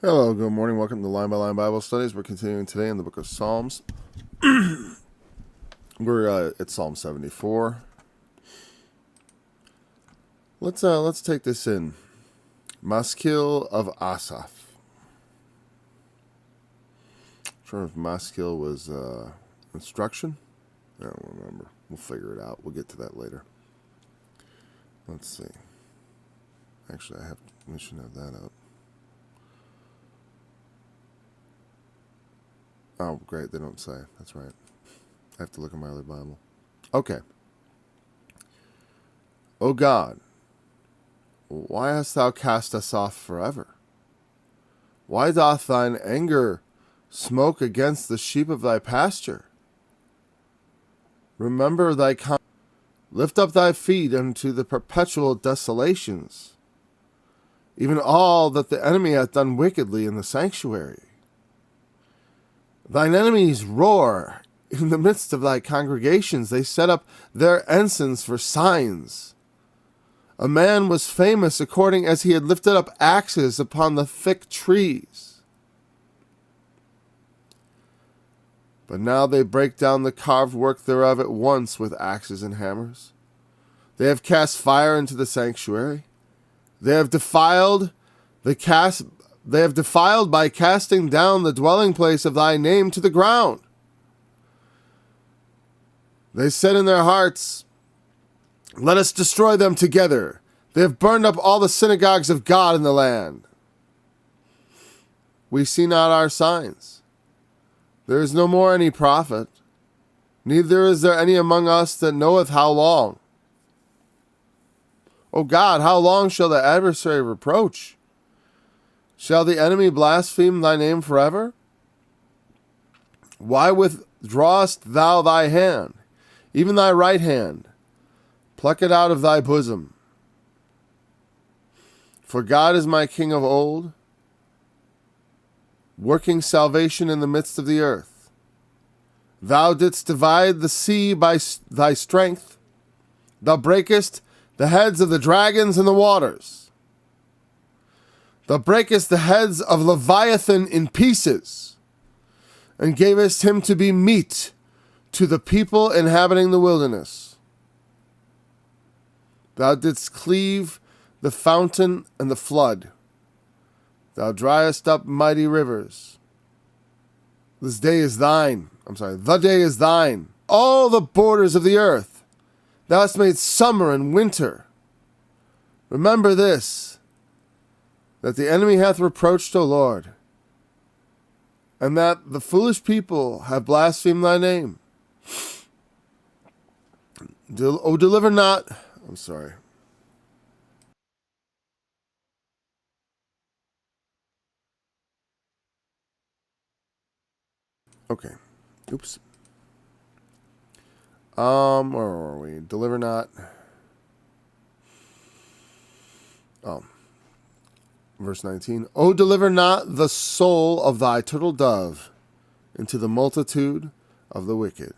Hello, good morning. Welcome to Line by Line Bible Studies. We're continuing today in the book of Psalms. We're at Psalm 74. Let's take this in. Maskil of Asaph. I'm sure if Maskil was instruction. I don't remember. We'll figure it out. We'll get to that later. Let's see. Actually, we should have that up. Oh, great. They don't say. That's right. I have to look in my other Bible. Okay. O God, why hast thou cast us off forever? Why doth thine anger smoke against the sheep of thy pasture? Remember thy lift up thy feet unto the perpetual desolations, even all that the enemy hath done wickedly in the sanctuary. Thine enemies roar in the midst of thy congregations. They set up their ensigns for signs. A man was famous according as he had lifted up axes upon the thick trees. But now they break down the carved work thereof at once with axes and hammers. They have cast fire into the sanctuary. They have defiled by casting down the dwelling place of thy name to the ground. They said in their hearts, let us destroy them together. They have burned up all the synagogues of God in the land. We see not our signs. There is no more any prophet, neither is there any among us that knoweth how long. O God, how long shall the adversary reproach? Shall the enemy blaspheme thy name forever? Why withdrawest thou thy hand, even thy right hand? Pluck it out of thy bosom. For God is my King of old, working salvation in the midst of the earth. Thou didst divide the sea by thy strength. Thou breakest the heads of the dragons in the waters. Thou breakest the heads of Leviathan in pieces, and gavest him to be meat to the people inhabiting the wilderness. Thou didst cleave the fountain and the flood. Thou driest up mighty rivers. The day is thine. All the borders of the earth. Thou hast made summer and winter. Remember this, that the enemy hath reproached, O Lord, and that the foolish people have blasphemed thy name. Deliver not. I'm sorry. Okay. Oops. Where are we? Deliver not. Verse 19. O deliver not the soul of thy turtle dove into the multitude of the wicked.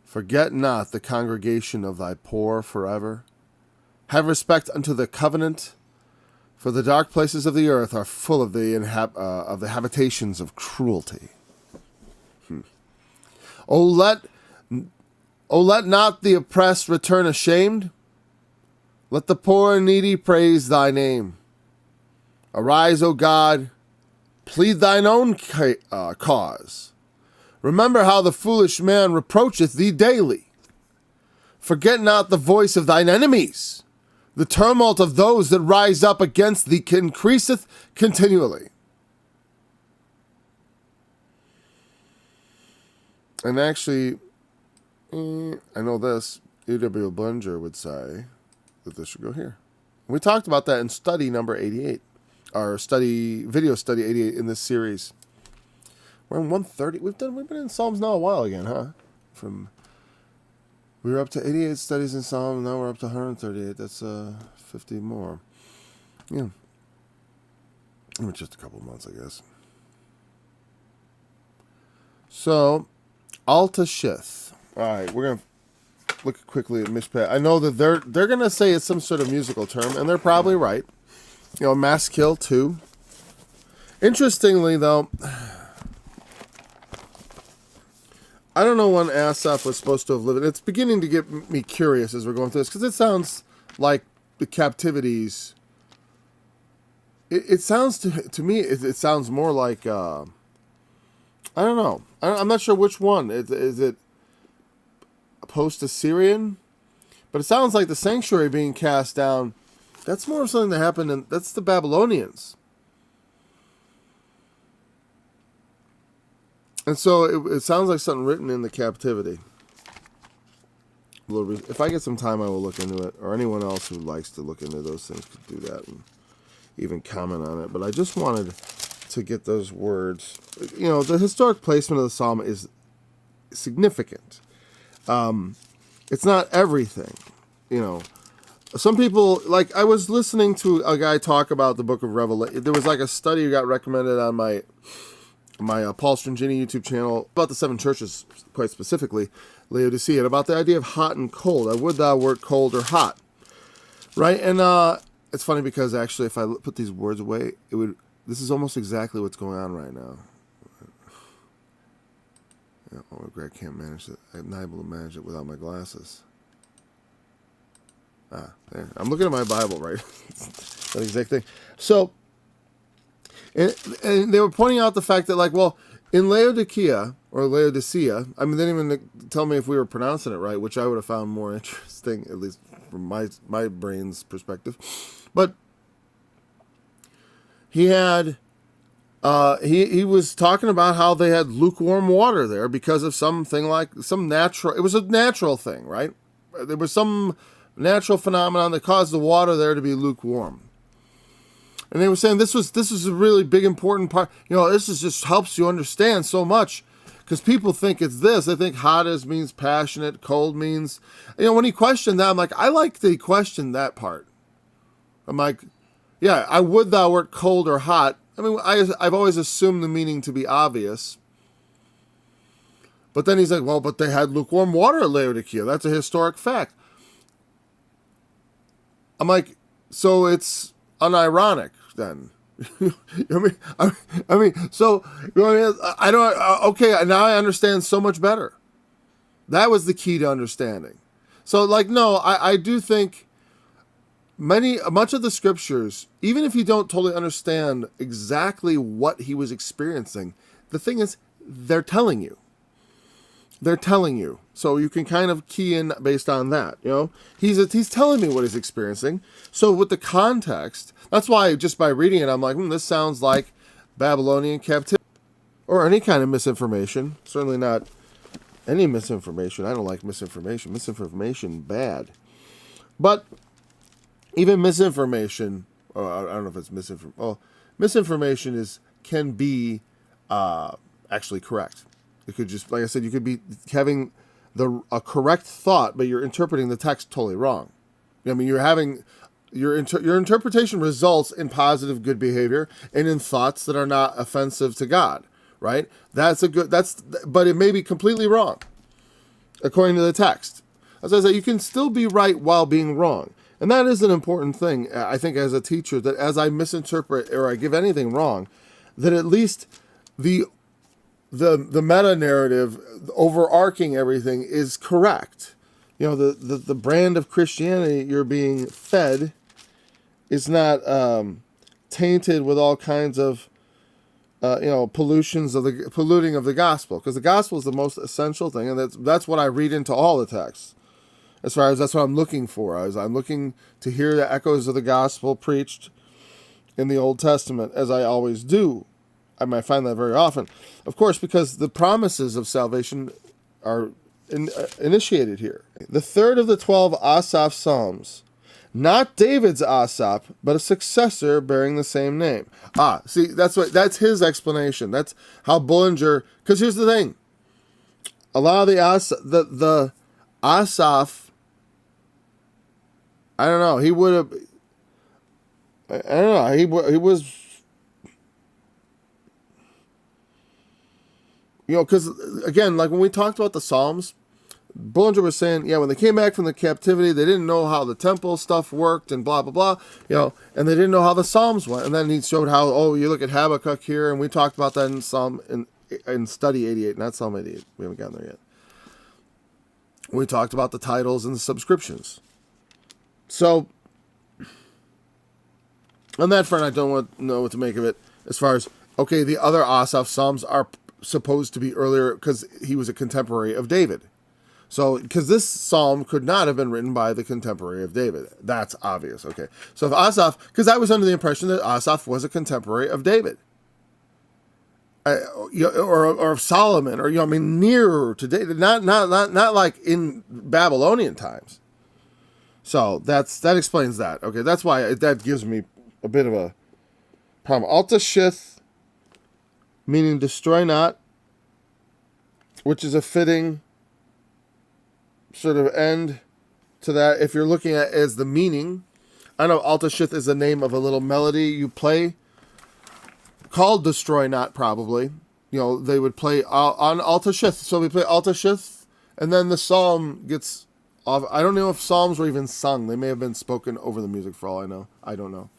Forget not the congregation of thy poor forever. Have respect unto the covenant, for the dark places of the earth are full of the habitations of cruelty. O let not the oppressed return ashamed. Let the poor and needy praise thy name. Arise, O God, plead thine own cause. Remember how the foolish man reproacheth thee daily. Forget not the voice of thine enemies. The tumult of those that rise up against thee increaseth continually. And actually, I know this, E.W. Bullinger would say that this should go here. We talked about that in study number 88. Our video study 88 in this series. We're in 130. We've been in Psalms now a while again, huh? We were up to 88 studies in Psalms, now we're up to 138. That's 50 more. Yeah. Just a couple of months, I guess. So, Alta Shith. All right, we're gonna look quickly at Mishpat. I know that they're gonna say it's some sort of musical term, and they're probably right. Maskil too. Interestingly, though, I don't know when Asaph was supposed to have lived. It's beginning to get me curious as we're going through this, because it sounds like the captivities. It sounds to me. It sounds more like I don't know. I'm not sure which one. Is it post-Assyrian? But it sounds like the sanctuary being cast down. That's more of something that happened, and that's the Babylonians. And so it sounds like something written in the captivity. If I get some time, I will look into it. Or anyone else who likes to look into those things could do that and even comment on it. But I just wanted to get those words. You know, the historic placement of the psalm is significant. It's not everything. You know, some people, like, I was listening to a guy talk about the book of Revelation. There was like a study that got recommended on my Paul Strangini YouTube channel about the seven churches, quite specifically Laodicea, and about the idea of hot and cold. I would thou wert cold or hot, right? And it's funny because actually, if I put these words away, it would. This is almost exactly what's going on right now. Oh, Greg can't manage it. I'm not able to manage it without my glasses. There. I'm looking at my Bible, right? That exact thing. So. And they were pointing out the fact that, like, well, in Laodicea, or Laodicea, I mean, they didn't even tell me if we were pronouncing it right, which I would have found more interesting, at least from my brain's perspective. But he had, he was talking about how they had lukewarm water there because of something like some natural, it was a natural thing, right? There was some natural phenomenon that caused the water there to be lukewarm. And they were saying this is a really big, important part. You know, this is just helps you understand so much. Because people think it's this. They think hot means passionate, cold means... You know, when he questioned that, I'm like, I like that he questioned that part. I'm like, yeah, I would thou wert cold or hot. I mean, I've always assumed the meaning to be obvious. But then he's like, well, but they had lukewarm water at Laodicea. That's a historic fact. I'm like, so it's unironic then. I mean, so I don't. Okay, now I understand so much better. That was the key to understanding. So, like, no, I do think much of the scriptures, even if you don't totally understand exactly what he was experiencing, the thing is, they're telling you. They're telling you. So you can kind of key in based on that. You know, he's telling me what he's experiencing. So with the context, that's why just by reading it, I'm like, this sounds like Babylonian captivity or any kind of misinformation. Certainly not any misinformation. I don't like misinformation. Misinformation, bad. But even misinformation, I don't know if it's misinformation. Oh, misinformation can be actually correct. It could just, like I said, you could be having a correct thought, but you're interpreting the text totally wrong. I mean, you're having your interpretation results in positive, good behavior and in thoughts that are not offensive to God, right? But it may be completely wrong according to the text. As I said, you can still be right while being wrong. And that is an important thing, I think, as a teacher, that as I misinterpret or I give anything wrong, that at least the meta narrative, overarching everything, is correct. You know, the brand of Christianity you're being fed is not tainted with all kinds of polluting of the gospel, because the gospel is the most essential thing, and that's what I read into all the texts. As far as that's what I'm looking for, I'm looking to hear the echoes of the gospel preached in the Old Testament, as I always do. I might find that very often, of course, because the promises of salvation are initiated here. The third of the 12 Asaph Psalms, not David's Asaph, but a successor bearing the same name. See, that's his explanation. That's how Bullinger. Because here's the thing: a lot of the Asaph. I don't know. He would have. I don't know. He was. You know, because again, like when we talked about the Psalms, Bullinger was saying, yeah, when they came back from the captivity, they didn't know how the temple stuff worked and blah, blah, blah, and they didn't know how the Psalms went. And then he showed how, you look at Habakkuk here, and we talked about that in study 88, not Psalm 88. We haven't gotten there yet. We talked about the titles and the subscriptions. So, on that front, I don't know what to make of it as far as, okay, the other Asaph Psalms are supposed to be earlier because he was a contemporary of David. So, because this psalm could not have been written by the contemporary of David. That's obvious, okay. So if Asaph, because I was under the impression that Asaph was a contemporary of David. Or of Solomon, or nearer to David, not like in Babylonian times. So that explains that. Okay, that's why that gives me a bit of a problem. Altashith, meaning destroy not, which is a fitting sort of end to that. If you're looking at it as the meaning, I know Altashith is the name of a little melody you play called Destroy Not, probably. They would play on Altashith. So we play Altashith, and then the psalm gets off. I don't know if psalms were even sung. They may have been spoken over the music for all I know. I don't know.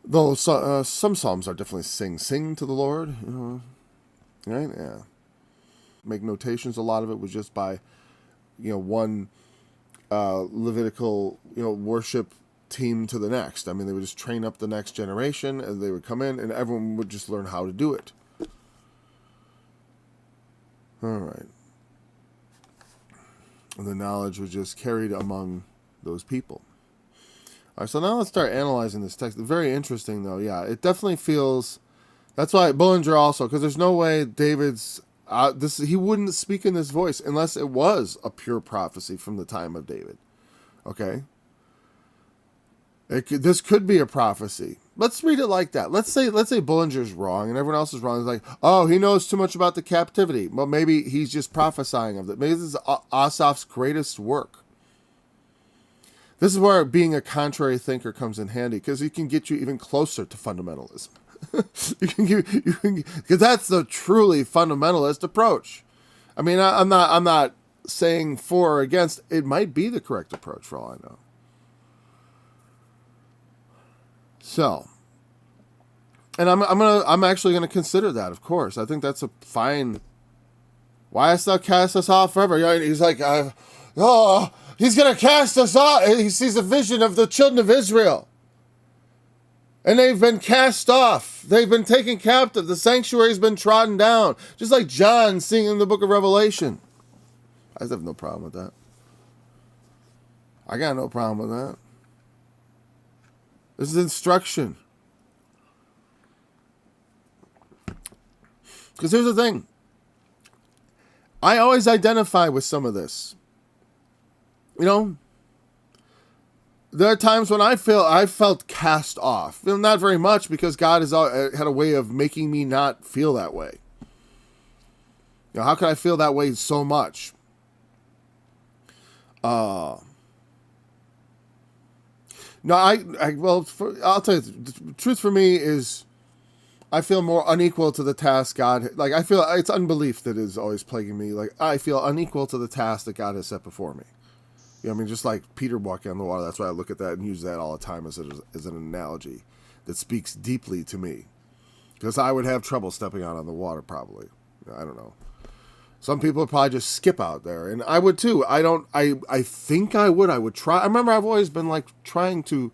Though some psalms are definitely sing to the Lord. Right? Yeah. Make notations. A lot of it was just by, one Levitical, worship team to the next. They would just train up the next generation, and they would come in, and everyone would just learn how to do it. All right. And the knowledge was just carried among those people. All right, so now let's start analyzing this text. Very interesting, though. Yeah, it definitely feels... That's why Bullinger also, because there's no way David's... he wouldn't speak in this voice unless it was a pure prophecy from the time of David. Okay? This could be a prophecy. Let's read it like that. Let's say Bullinger's wrong and everyone else is wrong. It's like, oh, he knows too much about the captivity. Well, maybe he's just prophesying of it. Maybe this is Asaph's greatest work. This is where being a contrary thinker comes in handy, because he can get you even closer to fundamentalism. Because that's the truly fundamentalist approach. I'm not saying for or against. It might be the correct approach for all I know. So, and I'm actually gonna consider that. Of course, I think that's a fine. Why hast thou cast us off forever? He's like, he's gonna cast us off. He sees a vision of the children of Israel, and they've been cast off. They've been taken captive. The sanctuary's been trodden down, just like John seeing in the book of Revelation. I have no problem with that. I got no problem with that. This is instruction. Because here's the thing. I always identify with some of this. There are times when I felt cast off. Not very much, because God has had a way of making me not feel that way. How could I feel that way so much? No, I'll tell you, the truth for me is I feel more unequal to the task God, I feel it's unbelief that is always plaguing me. I feel unequal to the task that God has set before me. Just like Peter walking on the water. That's why I look at that and use that all the time as an analogy that speaks deeply to me. Because I would have trouble stepping out on the water, probably. I don't know. Some people would probably just skip out there, and I would too. I think I would. I would try. I remember I've always been trying to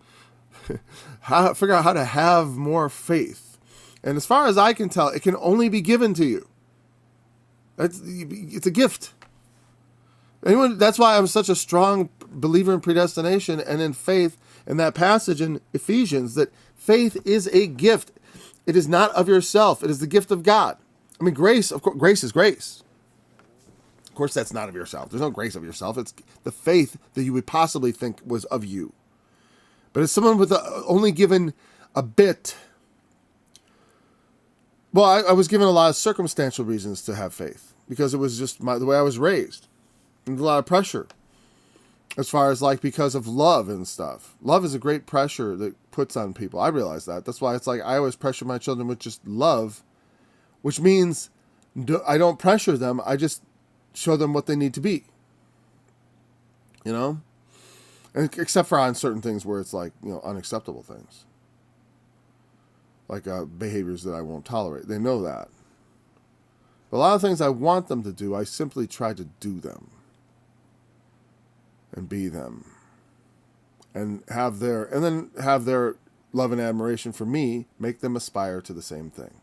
figure out how to have more faith. And as far as I can tell, it can only be given to you. It's a gift. That's why I'm such a strong believer in predestination and in faith, in that passage in Ephesians, that faith is a gift. It is not of yourself. It is the gift of God. Grace, of course, grace is grace. Of course, that's not of yourself. There's no grace of yourself. It's the faith that you would possibly think was of you. But as someone with only given a bit, I was given a lot of circumstantial reasons to have faith, because it was just the way I was raised. And a lot of pressure as far as because of love and stuff. Love is a great pressure that puts on people. I realize that. That's why it's I always pressure my children with just love, which means I don't pressure them. I just show them what they need to be. You know? And except for on certain things where it's like, unacceptable things. Like behaviors that I won't tolerate. They know that. But a lot of things I want them to do, I simply try to do them. And be them. And then have their love and admiration for me make them aspire to the same thing.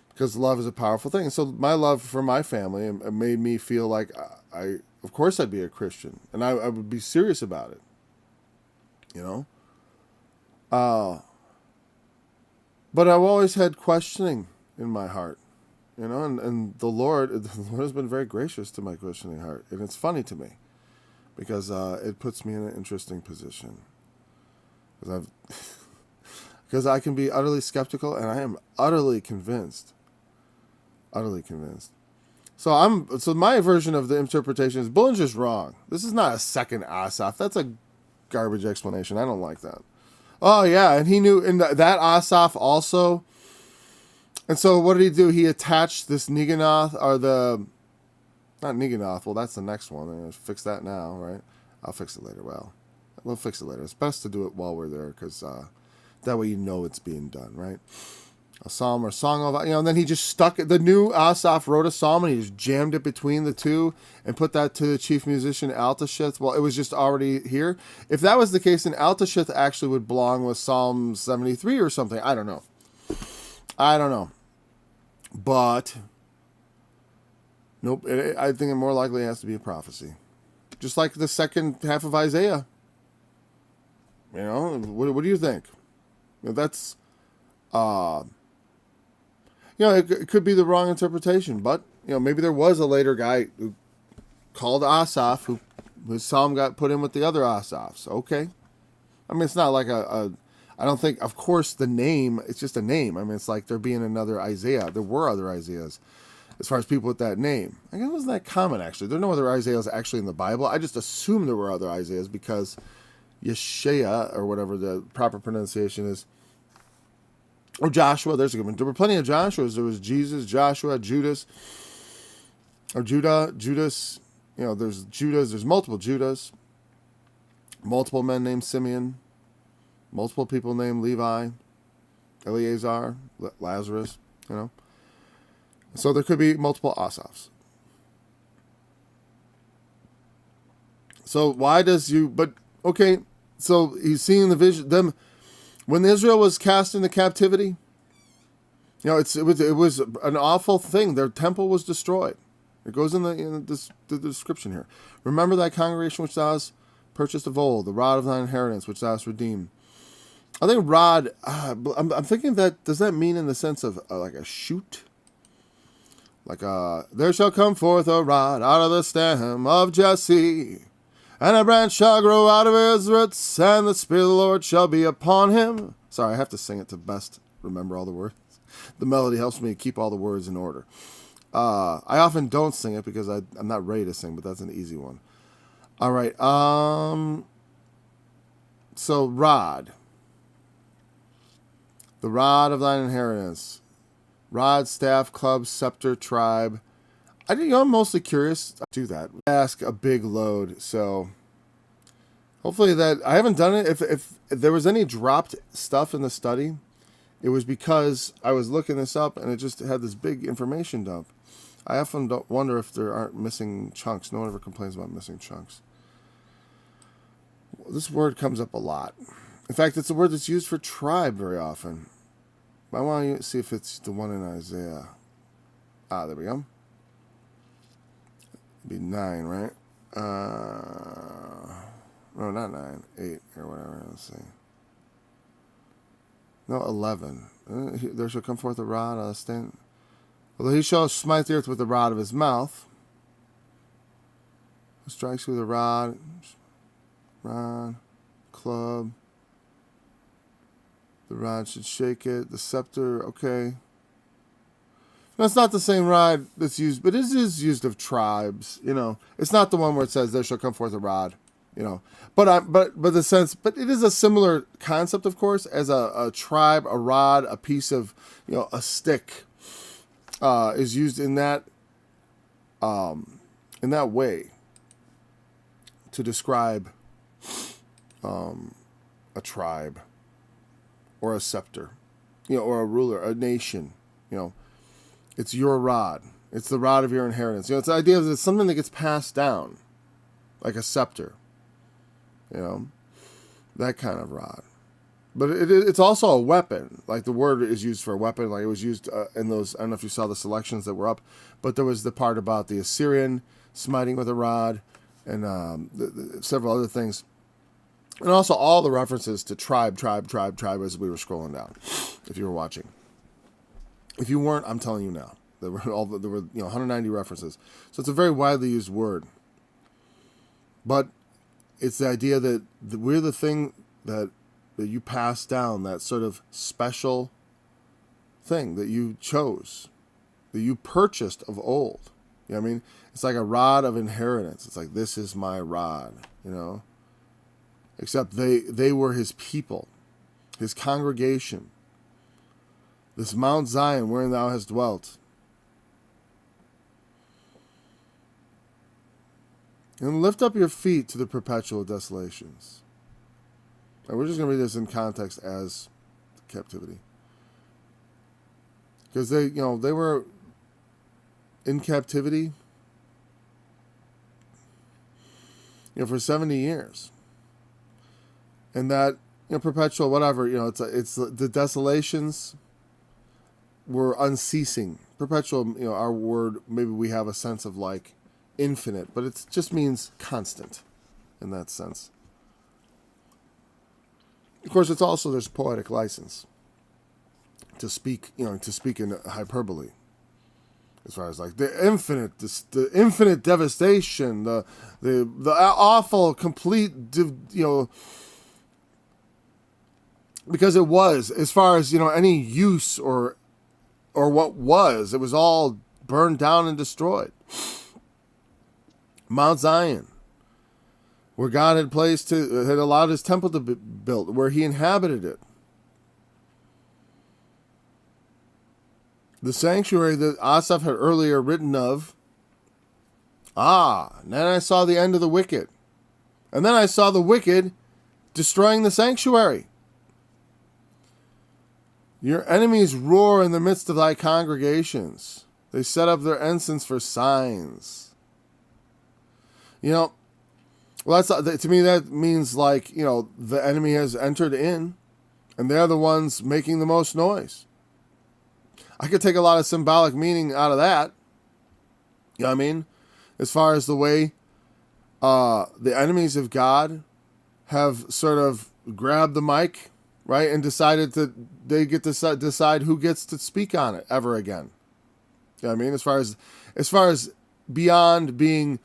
Because love is a powerful thing. And so my love for my family made me feel like of course I'd be a Christian. And I would be serious about it. But I've always had questioning in my heart. And the Lord has been very gracious to my questioning heart. And it's funny to me. Because it puts me in an interesting position. Because I can be utterly skeptical, and I am utterly convinced. Utterly convinced. So my version of the interpretation is Bullinger's wrong. This is not a second Asaph. That's a garbage explanation. I don't like that. Oh yeah, and he knew in that Asaph also. And so what did he do? He attached this Niganoth, or not Niganoth. Well, that's the next one. I'll fix that now, right? I'll fix it later. Well, we'll fix it later. It's best to do it while we're there, because that way it's being done, right? A psalm or song of, and then he just stuck it. The new Asaph wrote a psalm, and he just jammed it between the two and put that to the chief musician Altashith. Well, it was just already here. If that was the case, then Altashith actually would belong with Psalm 73 or something. I don't know. But nope, I think it more likely has to be a prophecy. Just like the second half of Isaiah. What do you think? That's, it could be the wrong interpretation, but, maybe there was a later guy who called Asaph, whose psalm got put in with the other Asaphs. Okay. I mean, it's not like I don't think, of course, the name, it's just a name. I mean, it's like there being another Isaiah. There were other Isaiahs as far as people with that name. I guess it wasn't that common, actually. There are no other Isaiahs actually in the Bible. I just assumed there were other Isaiahs because Yeshaya, or whatever the proper pronunciation is, or Joshua, there's a good one. There were plenty of Joshuas. There was Jesus, Joshua, Judas, or Judas. There's Judas. There's multiple Judas. Multiple men named Simeon. Multiple people named Levi, Eleazar, Lazarus, So there could be multiple Asaphs. So why does so he's seeing the vision, when Israel was cast into captivity, it was an awful thing. Their temple was destroyed. It goes in the description here. Remember thy congregation which thou hast purchased of old, the rod of thine inheritance which thou hast redeemed. I think rod, I'm thinking that, does that mean in the sense of like a shoot? Like there shall come forth a rod out of the stem of Jesse, and a branch shall grow out of his roots, and the Spirit of the Lord shall be upon him. Sorry, I have to sing it to best remember all the words. The melody helps me keep all the words in order. I often don't sing it because I'm not ready to sing, but that's an easy one. All right. So rod. The rod of thine inheritance. Rod, staff, club, scepter, tribe. I'm mostly curious to do that. Ask a big load. So hopefully that, I haven't done it. If there was any dropped stuff in the study, it was because I was looking this up and it just had this big information dump. I often don't wonder if there aren't missing chunks. No one ever complains about missing chunks. This word comes up a lot. In fact, it's a word that's used for tribe very often. I want to see if it's the one in Isaiah. There we go. It'd be 9, right? No, not 9. 8 or whatever. Let's see. No, 11. There shall come forth a rod out of the stand. Although he shall smite the earth with the rod of his mouth. Who strikes with a rod, club. The rod should shake it. The scepter, okay. That's not the same rod that's used, but it is used of tribes. It's not the one where it says there shall come forth a rod. But the sense, but it is a similar concept, of course, as a tribe, a rod, a piece of, a stick, is used in that in that way to describe a tribe or a scepter, or a ruler, a nation. It's your rod. It's the rod of your inheritance. It's the idea of it's something that gets passed down, like a scepter. That kind of rod. But it's also a weapon. Like the word is used for a weapon. Like it was used in those. I don't know if you saw the selections that were up, but there was the part about the Assyrian smiting with a rod, and several other things, and also all the references to tribe as we were scrolling down. If you were watching, if you weren't, I'm telling you now. There were 190 references. So it's a very widely used word. But it's the idea that we're the thing that you pass down, that sort of special thing that you chose, that you purchased of old. You know what I mean? It's like a rod of inheritance. It's like, this is my rod, Except they were his people, his congregation, this Mount Zion wherein thou hast dwelt. And lift up your feet to the perpetual desolations. And we're just going to read this in context as captivity. Because they were in captivity, for 70 years. And that, perpetual, whatever, it's the desolations were unceasing. Perpetual, our word, maybe we have a sense of like infinite, but it just means constant in that sense. Of course, it's also, there's poetic license to speak, to speak in hyperbole, as far as like the infinite devastation, the awful, complete, because it was, as far as any use or what was, it was all burned down and destroyed. Mount Zion, where God had had allowed his temple to be built, where he inhabited it. The sanctuary that Asaph had earlier written of. And then I saw the end of the wicked. And then I saw the wicked destroying the sanctuary. Your enemies roar in the midst of thy congregations. They set up their ensigns for signs. Well, that's, to me, that means like, the enemy has entered in and they're the ones making the most noise. I could take a lot of symbolic meaning out of that. You know what I mean? As far as the way the enemies of God have sort of grabbed the mic, right? And decided they get to decide who gets to speak on it ever again. You know what I mean? As far as beyond being,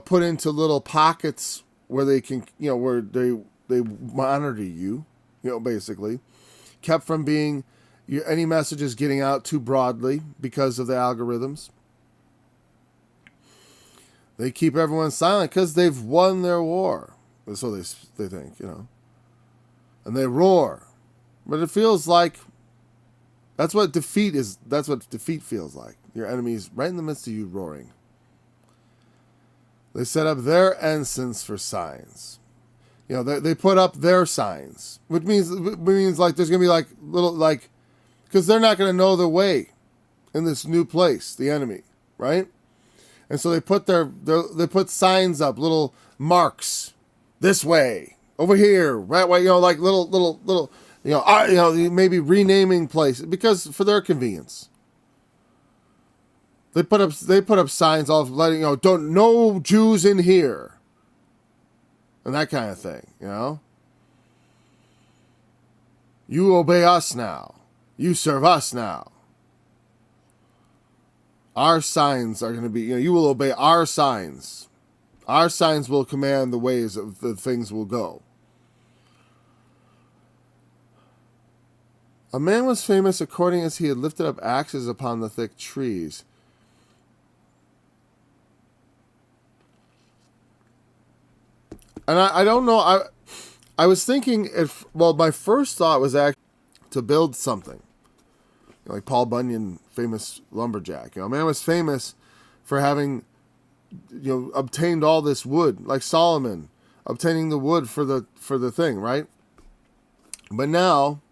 put into little pockets where they can, where they monitor you, basically, kept from being any messages getting out too broadly because of the algorithms. They keep everyone silent because they've won their war. So they think, and they roar, but it feels like that's what defeat is. That's what defeat feels like. Your enemies right in the midst of you roaring. They set up their ensigns for signs. They put up their signs, which means like there's gonna be like little like, because they're not gonna know their way in this new place, the enemy, right? And so they put they put signs up, little marks, this way, over here, that way, like little, maybe renaming places because for their convenience. They put up signs all letting don't, no Jews in here, and that kind of thing. You obey us now. You serve us now. Our signs are going to be, you will obey our signs. Our signs will command the ways of the things will go. A man was famous according as he had lifted up axes upon the thick trees. And I don't know, I was thinking my first thought was actually to build something. Like Paul Bunyan, famous lumberjack. A man was famous for having, obtained all this wood, like Solomon obtaining the wood for the thing, right? But now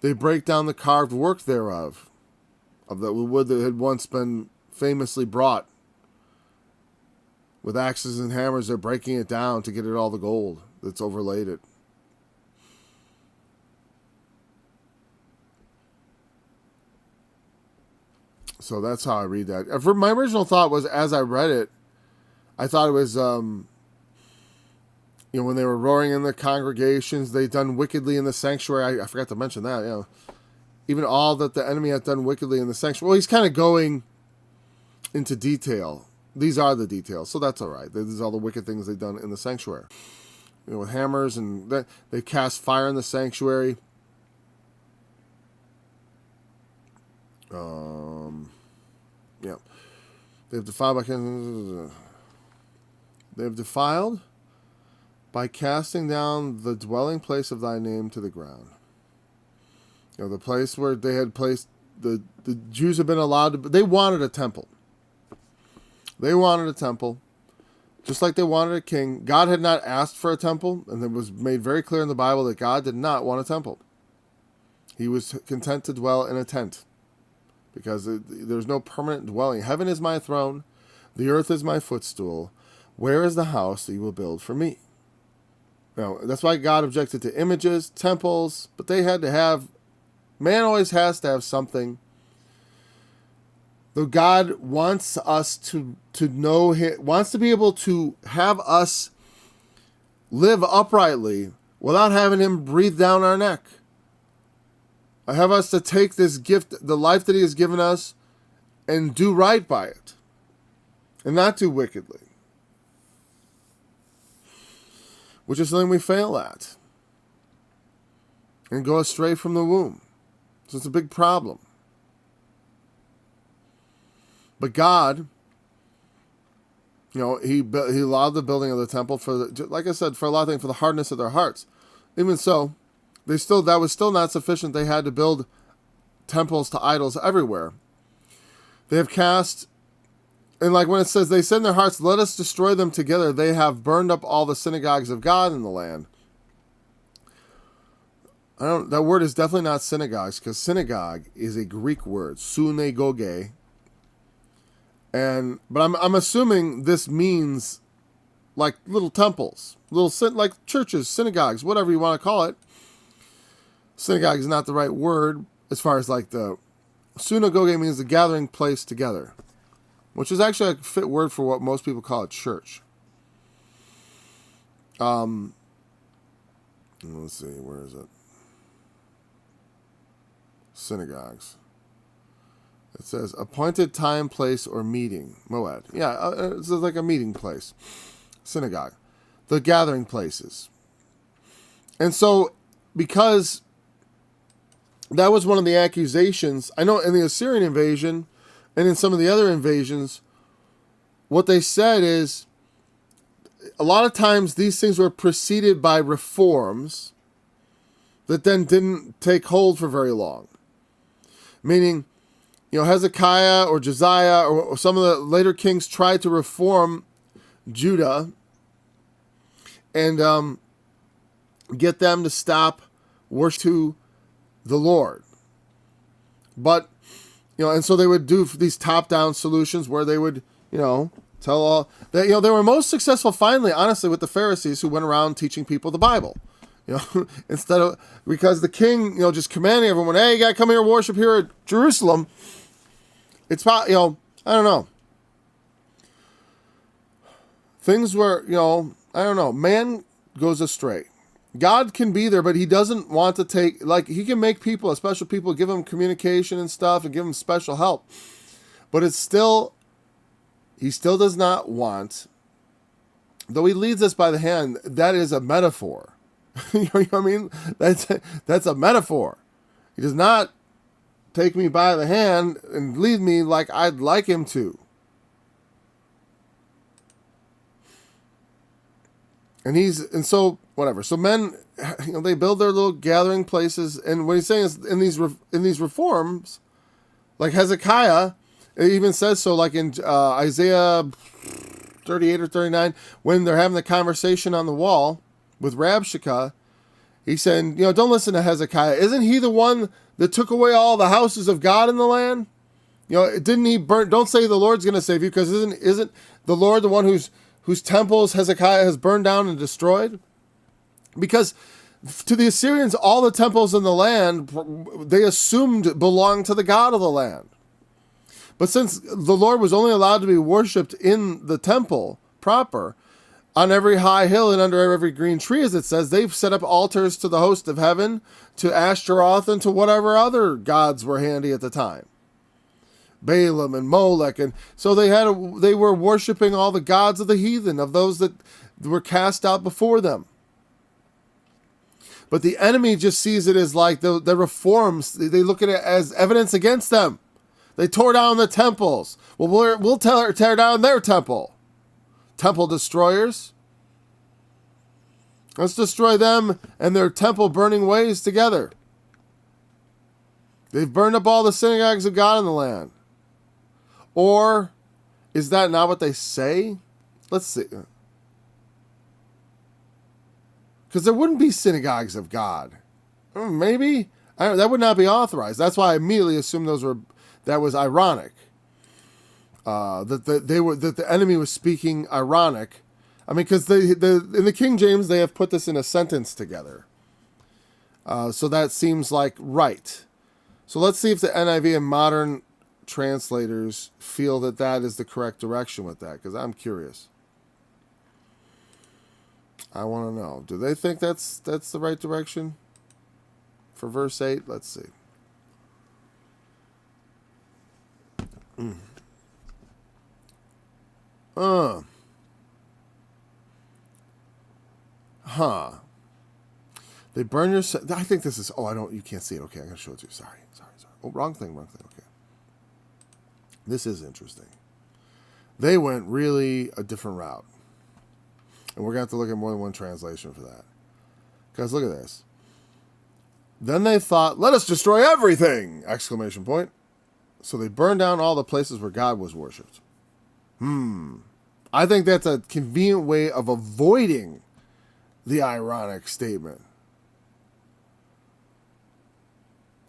they break down the carved work thereof, of the wood that had once been famously brought. With axes and hammers, they're breaking it down to get it all the gold that's overlaid it. So that's how I read that. For my original thought was, as I read it, I thought it was, when they were roaring in the congregations, they done wickedly in the sanctuary. I forgot to mention that, even all that the enemy had done wickedly in the sanctuary. Well, he's kind of going into detail. These are the details, so that's all right. These are all the wicked things they've done in the sanctuary. With hammers, and they cast fire in the sanctuary. They have defiled by casting down the dwelling place of thy name to the ground. The place where they had placed the Jews have been allowed to. They wanted a temple. They wanted a temple, just like they wanted a king. God had not asked for a temple, and it was made very clear in the Bible that God did not want a temple. He was content to dwell in a tent, because there's no permanent dwelling. Heaven is my throne, the earth is my footstool. Where is the house that you will build for me? Now, that's why God objected to images, temples, but they had to have, man always has to have something. Though God wants us to know Him, wants to be able to have us live uprightly without having Him breathe down our neck. Have us to take this gift, the life that He has given us, and do right by it, and not do wickedly, which is something we fail at, and go astray from the womb. So it's a big problem. But God, He allowed the building of the temple like I said, for a lot of things, for the hardness of their hearts. Even so, that was still not sufficient. They had to build temples to idols everywhere. They have cast, and like when it says, they said in their hearts, let us destroy them together. They have burned up all the synagogues of God in the land. That word is definitely not synagogues, because synagogue is a Greek word, synagoge. But I'm assuming this means like little temples, like churches, synagogues, whatever you want to call it. Synagogue is not the right word as far as like the synagogue means the gathering place together, which is actually a fit word for what most people call a church. Let's see, where is it? Synagogues. It says appointed time, place, or meeting. Moed. Yeah, it's like a meeting place. Synagogue. The gathering places. And so, because that was one of the accusations, I know in the Assyrian invasion and in some of the other invasions, what they said is, a lot of times these things were preceded by reforms that then didn't take hold for very long. Meaning, Hezekiah or Josiah or some of the later kings tried to reform Judah and get them to stop worship to the Lord. But, and so they would do these top-down solutions where they would, tell all that, they were most successful finally, honestly, with the Pharisees who went around teaching people the Bible. Instead of, because the king, just commanding everyone, hey, you got to come here and worship here at Jerusalem. It's probably, I don't know. Things were, I don't know. Man goes astray. God can be there, but He doesn't want to take, He can make people, special people, give them communication and stuff and give them special help. But He still does not want, though He leads us by the hand, that is a metaphor. You know what I mean? That's a metaphor. He does not take me by the hand and lead me like I'd like Him to. And so whatever. So men, they build their little gathering places, and what he's saying is in these reforms, like Hezekiah, It even says so, like in Isaiah 38 or 39, when they're having the conversation on the wall with Rabshakeh, he said, don't listen to Hezekiah. Isn't he the one that took away all the houses of God in the land? Didn't he burn? Don't say the Lord's going to save you, because isn't the Lord the one whose temples Hezekiah has burned down and destroyed? Because to the Assyrians, all the temples in the land, they assumed belonged to the God of the land. But since the Lord was only allowed to be worshipped in the temple proper, on every high hill and under every green tree, as it says, they've set up altars to the host of heaven, to Ashtaroth, and to whatever other gods were handy at the time. Balaam and Molech, and so they were worshiping all the gods of the heathen, of those that were cast out before them. But the enemy just sees it as like the reforms. They look at it as evidence against them. They tore down the temples. Well, we'll tear down their temple. Temple destroyers. Let's destroy them and their temple burning ways together. They've burned up all the synagogues of God in the land. Or is that not what they say? Let's see. Because there wouldn't be synagogues of God. Maybe. That would not be authorized. That's why I immediately assumed that was ironic. That the enemy was speaking ironic. I mean, because in the King James, they have put this in a sentence together. So that seems like right. So let's see if the NIV and modern translators feel that is the correct direction with that, because I'm curious. I want to know. Do they think that's the right direction for verse 8? Let's see. They burn your... I think this is... you can't see it. Okay, I'm going to show it to you. Sorry. Oh, wrong thing. Okay. This is interesting. They went really a different route. And we're going to have to look at more than one translation for that. Because look at this. Then they thought, let us destroy everything! ! So they burned down all the places where God was worshipped. I think that's a convenient way of avoiding the ironic statement.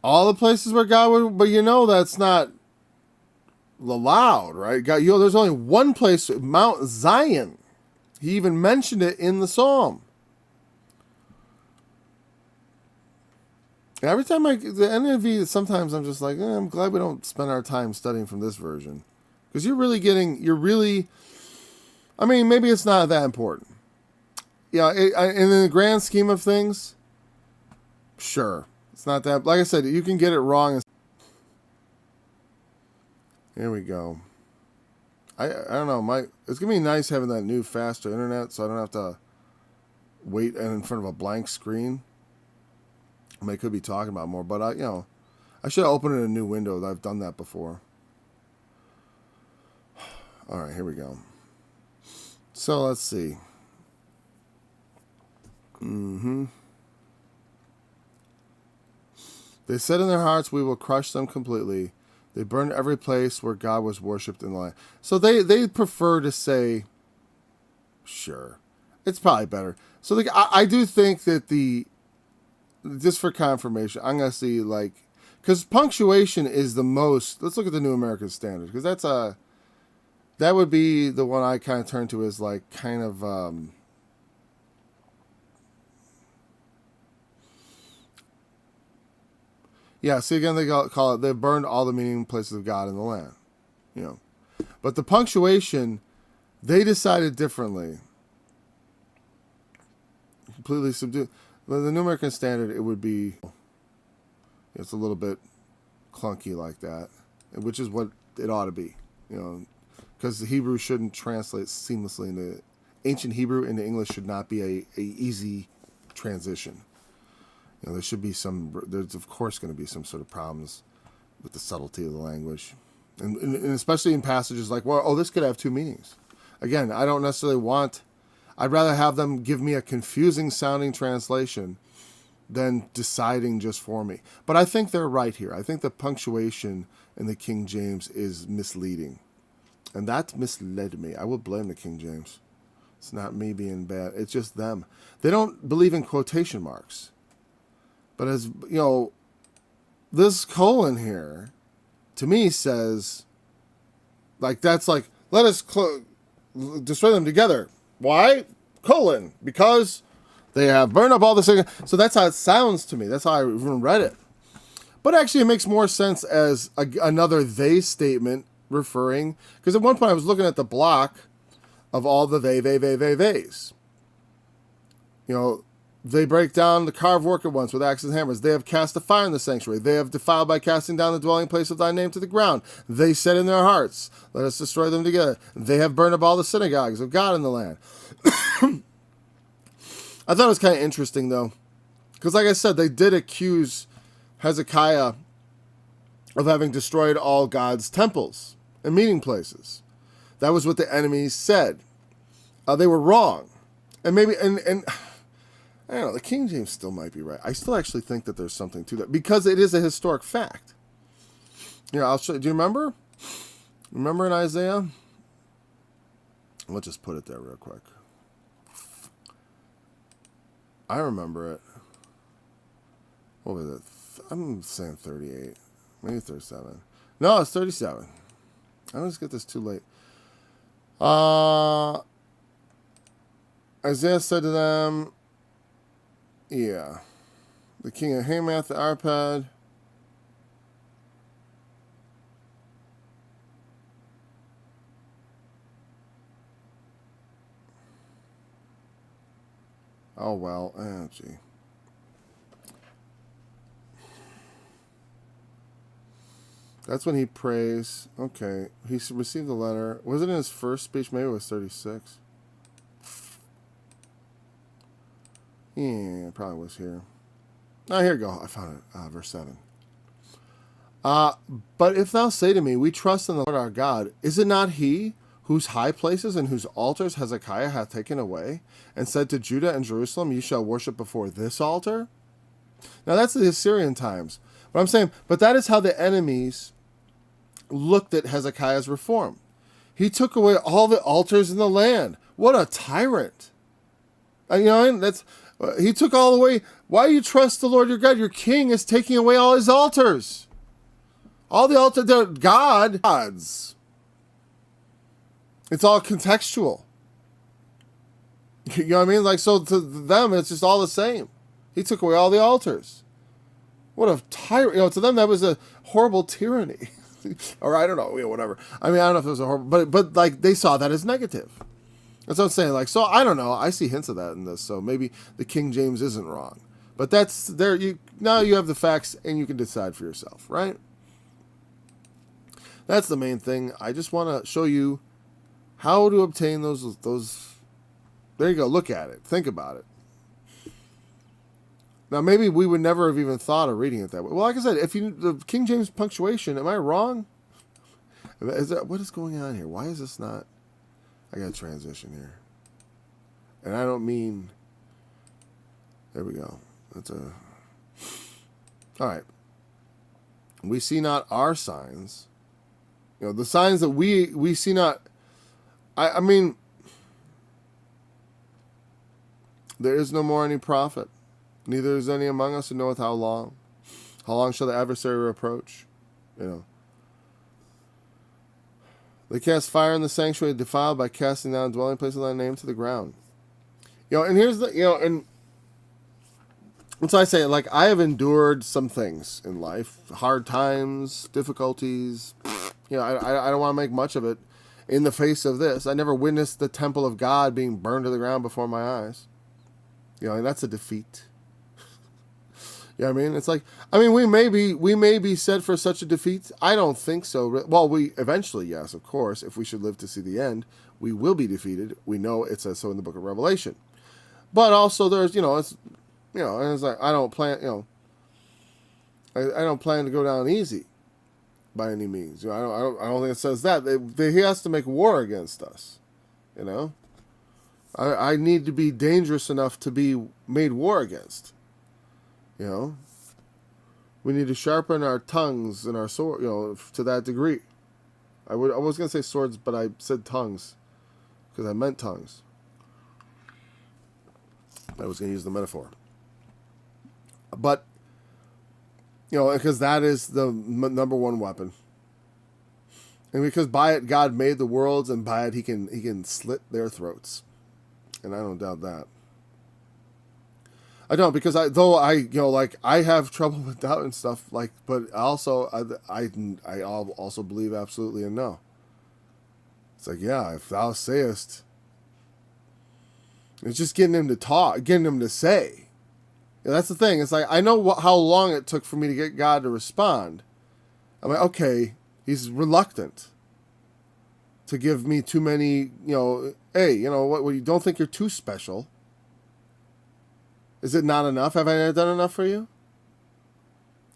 All the places where God was, but that's not allowed, right? God, there's only one place, Mount Zion. He even mentioned it in the psalm. Every time the NIV, sometimes I'm just like, I'm glad we don't spend our time studying from this version. Because maybe it's not that important. Yeah, in the grand scheme of things, sure. It's not that, like I said, you can get it wrong. Here we go. I don't know. It's going to be nice having that new faster internet so I don't have to wait in front of a blank screen. I could be talking about more, but I should open it in a new window. I've done that before. All right, here we go. So let's see. They said in their hearts, we will crush them completely. They burned every place where God was worshipped in the land. So they prefer to say, sure. It's probably better. So I do think that just for confirmation, I'm going to see because punctuation is the most, let's look at the New American Standard, because that would be the one I kind of turn to as yeah, see again, they call it, they've burned all the meaning places of God in the land. But the punctuation, they decided differently. Completely subdued. The New American Standard, it would be, it's a little bit clunky like that, which is what it ought to be, because the Hebrew shouldn't translate seamlessly into, ancient Hebrew into English should not be a easy transition. There should be there's of course going to be some sort of problems with the subtlety of the language. And especially in passages like, this could have two meanings. Again, I don't necessarily I'd rather have them give me a confusing sounding translation than deciding just for me. But I think they're right here. I think the punctuation in the King James is misleading. And that misled me. I will blame the King James. It's not me being bad. It's just them. They don't believe in quotation marks. But as, this colon here, to me, says, that's like, let us destroy them together. Why? Colon. Because they have burned up all the things. So that's how it sounds to me. That's how I even read it. But actually, it makes more sense as another they statement referring. Because at one point, I was looking at the block of all the theys. They break down the carved work at once with axes and hammers. They have cast a fire in the sanctuary. They have defiled by casting down the dwelling place of thy name to the ground. They said in their hearts, let us destroy them together. They have burned up all the synagogues of God in the land. I thought it was kind of interesting, though. Because like I said, they did accuse Hezekiah of having destroyed all God's temples and meeting places. That was what the enemies said. They were wrong. And maybe... and I don't know, the King James still might be right. I still actually think that there's something to that because it is a historic fact. I'll show you. Do you remember? Remember in Isaiah? Let's just put it there real quick. I remember it. What was it? I'm saying 38. Maybe 37. No, it's 37. I always get this too late. Isaiah said to them... Yeah. The king of Hamath, the Arpad. Oh, well. Gee. That's when he prays. Okay. He received the letter. Was it in his first speech? Maybe it was 36. Yeah, it probably was here. Oh, here we go. I found it. Verse 7. But if thou say to me, we trust in the Lord our God, is it not he whose high places and whose altars Hezekiah hath taken away, and said to Judah and Jerusalem, ye shall worship before this altar? Now that's the Assyrian times. But I'm saying, but that is how the enemies looked at Hezekiah's reform. He took away all the altars in the land. What a tyrant. That's... He took all the way. Why you trust the Lord your God? Your king is taking away all his altars. All the altars, they're gods. It's all contextual. You know what I mean? So to them, it's just all the same. He took away all the altars. What a tyrant. To them, that was a horrible tyranny. Or I don't know, whatever. I don't know if it was a horrible, but they saw that as negative. That's what I'm saying. So I don't know. I see hints of that in this. So maybe the King James isn't wrong. But that's there. Now you have the facts and you can decide for yourself, right? That's the main thing. I just want to show you how to obtain those. There you go. Look at it. Think about it. Now maybe we would never have even thought of reading it that way. Well, like I said, the King James punctuation, am I wrong? What is going on here? Why is this not? I got a transition here. And I don't mean... There we go. All right. We see not our signs. The signs that we see not... I mean... There is no more any prophet. Neither is any among us who knoweth how long. How long shall the adversary reproach? They cast fire in the sanctuary, defiled by casting down dwelling place of thy name to the ground. And here's the, and so I say, I have endured some things in life, hard times, difficulties. I don't want to make much of it in the face of this. I never witnessed the temple of God being burned to the ground before my eyes. And that's a defeat. You know what I mean? It's we may be set for such a defeat. I don't think so. Well, we eventually, yes, of course, if we should live to see the end, we will be defeated. We know it says so in the book of Revelation. But also there's, it's, and it's I don't plan, I don't plan to go down easy by any means. I don't think it says that. He has to make war against us. I need to be dangerous enough to be made war against. You know, we need to sharpen our tongues and our sword, to that degree. I was going to say swords, but I said tongues because I meant tongues. I was going to use the metaphor. But, because that is the number one weapon. And because by it God made the worlds, and by it he can slit their throats. And I don't doubt that. I don't, because I have trouble with doubt and stuff, but also I also believe absolutely in no. It's like, yeah, if thou sayest, it's just getting him to talk, getting him to say. That's the thing. It's like, I know how long it took for me to get God to respond. I'm like, okay, he's reluctant to give me too many, hey, what, you don't think you're too special. Is it not enough? Have I done enough for you?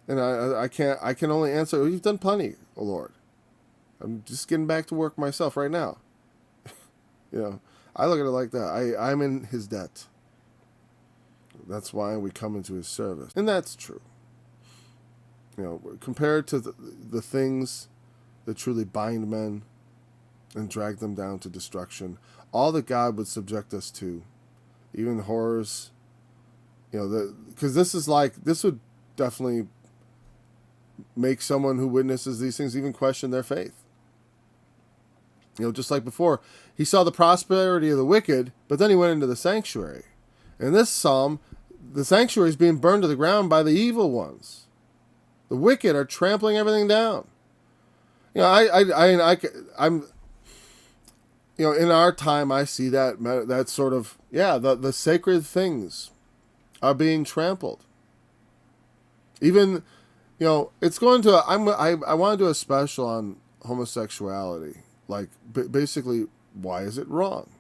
And I can only answer, well, you've done plenty, oh Lord. I'm just getting back to work myself right now. I look at it like that. I'm in his debt. That's why we come into his service. And that's true. Compared to the things that truly bind men and drag them down to destruction, all that God would subject us to, even the horrors, because this would definitely make someone who witnesses these things even question their faith. Just like before, he saw the prosperity of the wicked, but then he went into the sanctuary. In this psalm, the sanctuary is being burned to the ground by the evil ones. The wicked are trampling everything down. I'm in our time, I see that sort of, the sacred things are being trampled. Even, it's going to, I want to do a special on homosexuality. Basically, why is it wrong?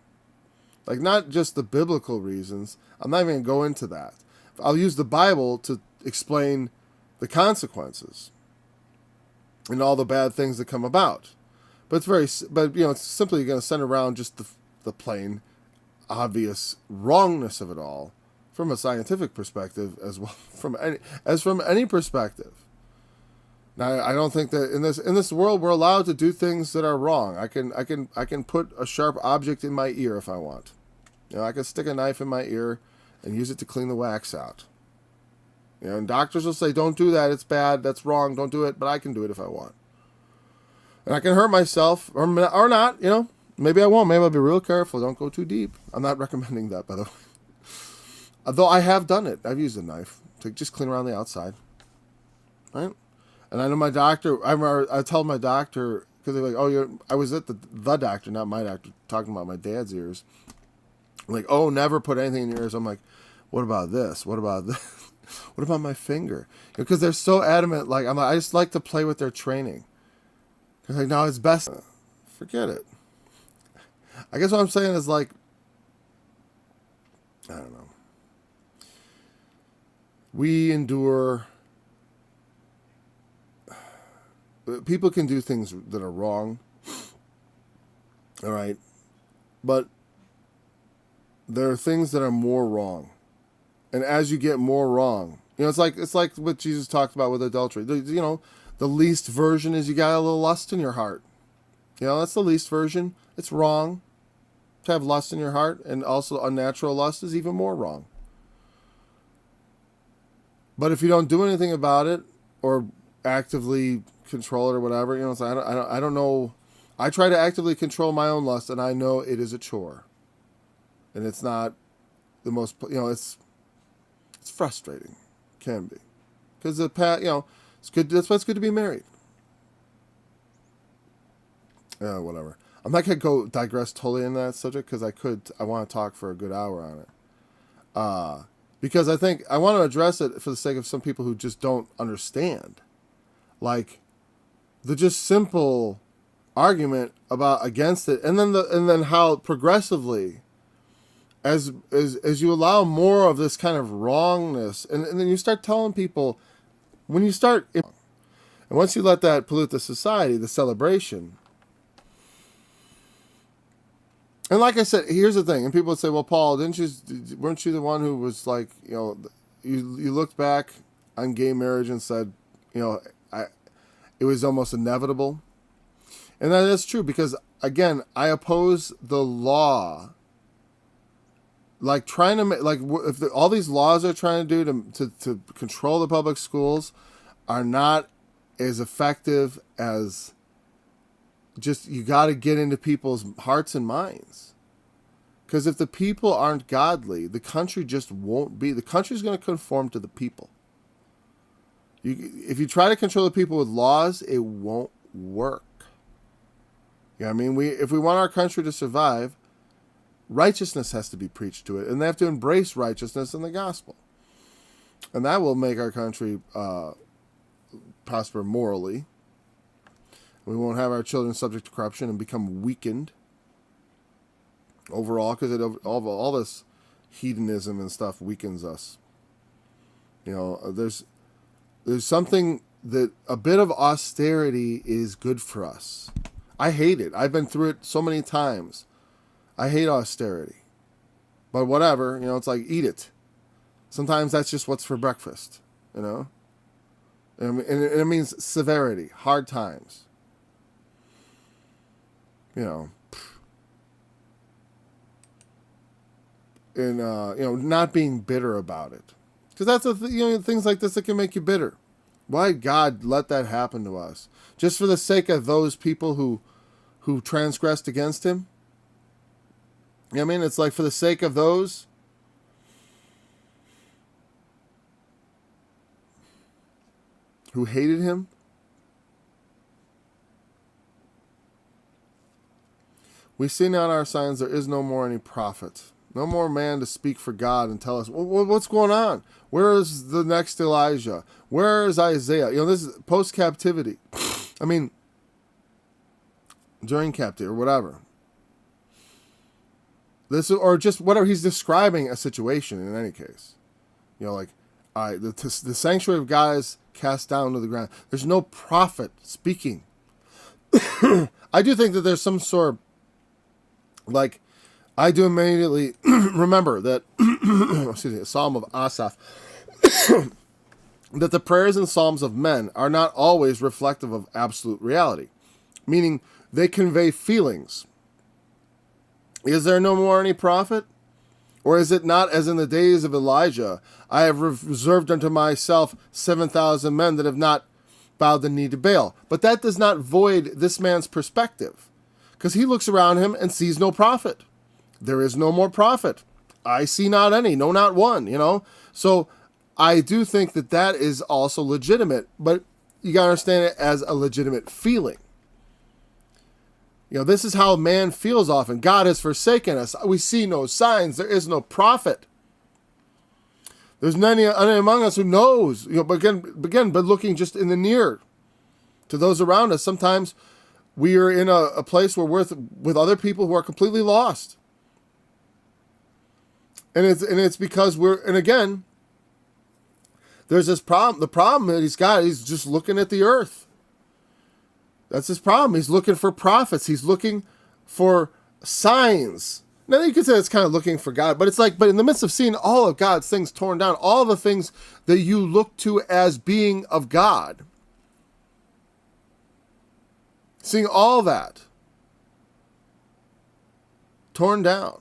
Not just the biblical reasons. I'm not even going to go into that. I'll use the Bible to explain the consequences and all the bad things that come about. But it's simply going to center around just the plain, obvious wrongness of it all from a scientific perspective as well from any perspective. Now, I don't think that in this world we're allowed to do things that are wrong. I can put a sharp object in my ear if I want. I can stick a knife in my ear and use it to clean the wax out. And doctors will say, don't do that, it's bad, that's wrong, don't do it, but I can do it if I want. And I can hurt myself, or not, Maybe I won't, maybe I'll be real careful, don't go too deep. I'm not recommending that, by the way. Though I have done it. I've used a knife to just clean around the outside. Right? And I know my doctor, I tell my doctor, because they're like, I was at the doctor, not my doctor, talking about my dad's ears. I'm like, never put anything in your ears. I'm like, what about this? What about this? What about my finger? Because they're so adamant. I just like to play with their training. They're like, no, it's best. Forget it. I guess what I'm saying is I don't know. We endure. People can do things that are wrong. All right. But there are things that are more wrong. And as you get more wrong, it's like what Jesus talked about with adultery. The least version is you got a little lust in your heart. That's the least version. It's wrong to have lust in your heart, and also unnatural lust is even more wrong. But if you don't do anything about it or actively control it or whatever, I don't know. I try to actively control my own lust, and I know it is a chore, and it's not the most. It's frustrating, can be, because it's good. That's why it's good to be married. Yeah, whatever. I'm not gonna digress totally in that subject because I want to talk for a good hour on it. Because I think I want to address it for the sake of some people who just don't understand, the just simple argument against it, and then how progressively, as you allow more of this kind of wrongness, and then you start telling people, and once you let that pollute the society, the celebration. And like I said, here's the thing, and people would say, well, Paul, weren't you the one who was you looked back on gay marriage and said, it was almost inevitable. And that is true because, again, I oppose the law. Like trying to make, if all these laws are trying to do to control the public schools are not as effective as just, you got to get into people's hearts and minds. Because if the people aren't godly, the country just won't be. The country's going to conform to the people. If you try to control the people with laws, it won't work. I mean, if we want our country to survive, righteousness has to be preached to it, and they have to embrace righteousness in the gospel. And that will make our country prosper morally. We won't have our children subject to corruption and become weakened overall, because all this hedonism and stuff weakens us. There's something that a bit of austerity is good for us. I hate it. I've been through it so many times. I hate austerity. But whatever, it's like, eat it. Sometimes that's just what's for breakfast, And it means severity, hard times. And, not being bitter about it. Because that's things like this that can make you bitter. Why God let that happen to us? Just for the sake of those people who transgressed against him? It's like for the sake of those who hated him. We see now in our signs there is no more any prophet. No more man to speak for God and tell us, what's going on? Where is the next Elijah? Where is Isaiah? This is post-captivity. During captivity or whatever. Or just whatever. He's describing a situation in any case. The sanctuary of God is cast down to the ground. There's no prophet speaking. I do think that there's some sort of, I do immediately remember that, a Psalm of Asaph, that the prayers and psalms of men are not always reflective of absolute reality, meaning they convey feelings. Is there no more any prophet? Or is it not as in the days of Elijah, I have reserved unto myself 7,000 men that have not bowed the knee to Baal? But that does not void this man's perspective, because he looks around him and sees no prophet. There is no more prophet. I see not any, no, not one, So I do think that is also legitimate, but you got to understand it as a legitimate feeling. This is how man feels often. God has forsaken us. We see no signs. There is no prophet. There's none among us who knows. But looking just in the near to those around us. Sometimes we are in a place where we're with other people who are completely lost. And it's because there's this problem. The problem that he's just looking at the earth. That's his problem. He's looking for prophets. He's looking for signs. Now you could say it's kind of looking for God, but but in the midst of seeing all of God's things torn down, all the things that you look to as being of God, seeing all that torn down,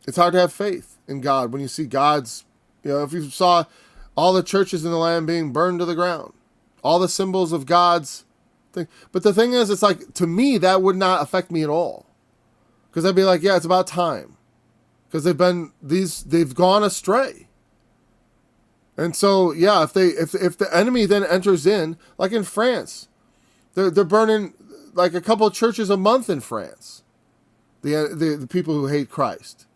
it's hard to have faith in God when you see God's, if you saw all the churches in the land being burned to the ground, all the symbols of God's thing. But the thing is, to me, that would not affect me at all. Because I'd be like, yeah, it's about time. Because they've gone astray. And so, yeah, if the enemy then enters in, like in France, they're burning like a couple of churches a month in France. The people who hate Christ.